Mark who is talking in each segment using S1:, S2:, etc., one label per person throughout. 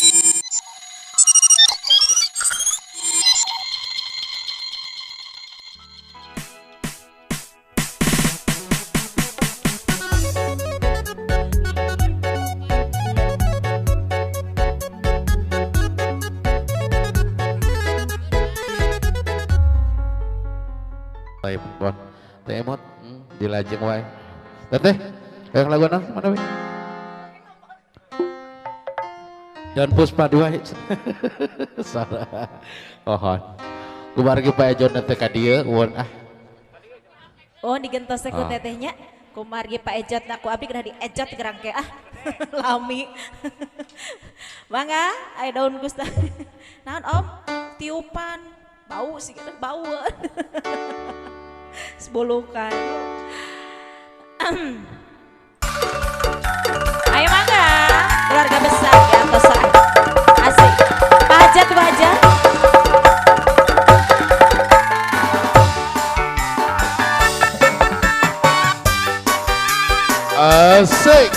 S1: Baik, Bon. Teh emot dilajeng wae. Teteh, kayak lagu mana we? John Puspa dua. Salah. Pohon. Kumargi Pak Ejon teh ka dieu ueun ah.
S2: Oh digentos ku tetehnya. Kumargi Pak Ejot aku abdi kena diejot gerangke ah. Lami. Mangga aya daun Gusta. Naon Om? Tiupan. Bau sih kita bau. Sebulukan. Ayo mangga, keluarga besar di atas asik. Pajat wajah.
S1: Asik.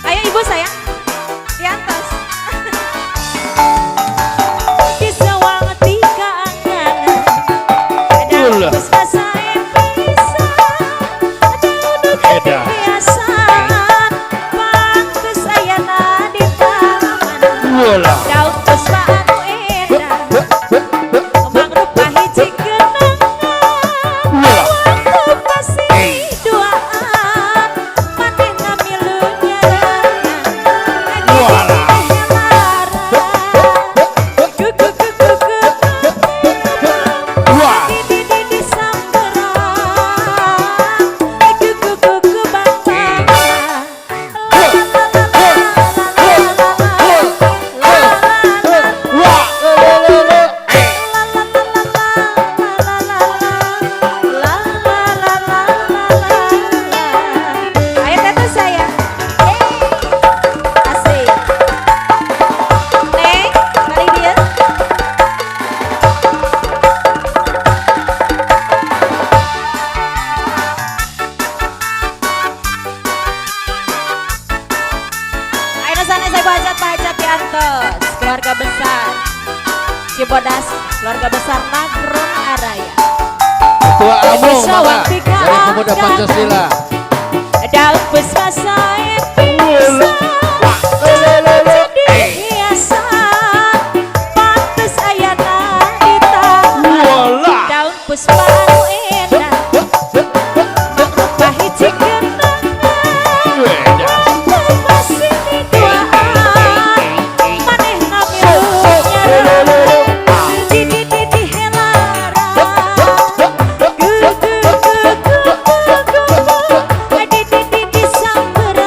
S2: Ayo ibu sayang di atas. Di sawang tiga angan. Ada puspa saya bisa. Ada hiasan. Pantes ayana di taman. Daun puspa anu edan. Kembang rupa hiji genangan. Waktu pasti duaan. Maneh ngamilu nyarangan. Ayo teteh saya. Asik. Neng, kali dia. Ayo sana saya bajat di atas. Keluarga besar Cibodas, keluarga besar Nagron Araya.
S1: Ketua Amung Mama dari Pemuda Pancasila.
S2: Daun puspa saya bisa. Jadi hiasan. Pantes ayana di taman. Daun puspa anu edan. Rupa hiji genangan. Waktu masih di duaan. Maneh ngamilu nyarangan. Di helaran. Di samberan.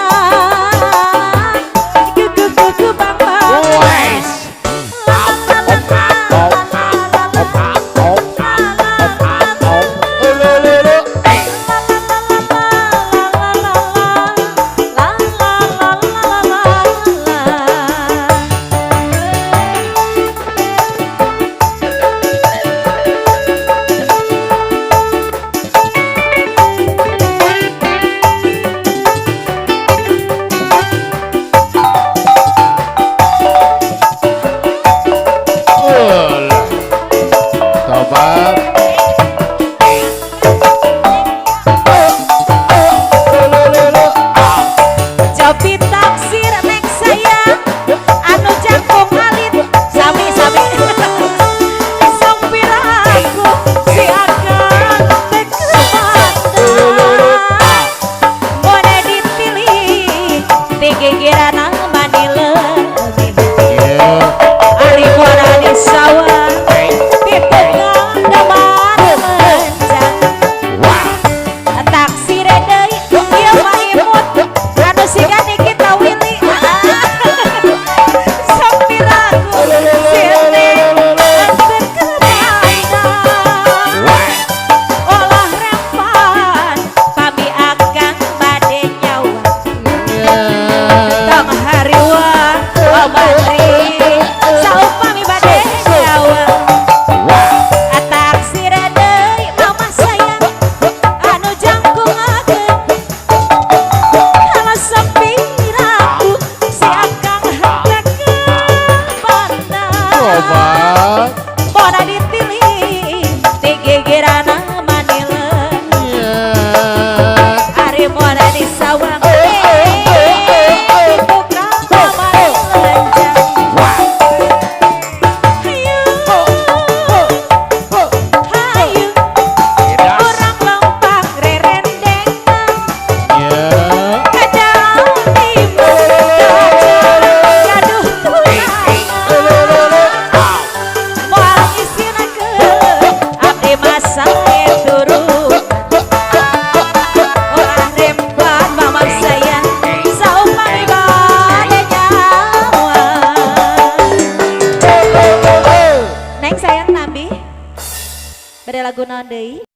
S2: lagu naon deui?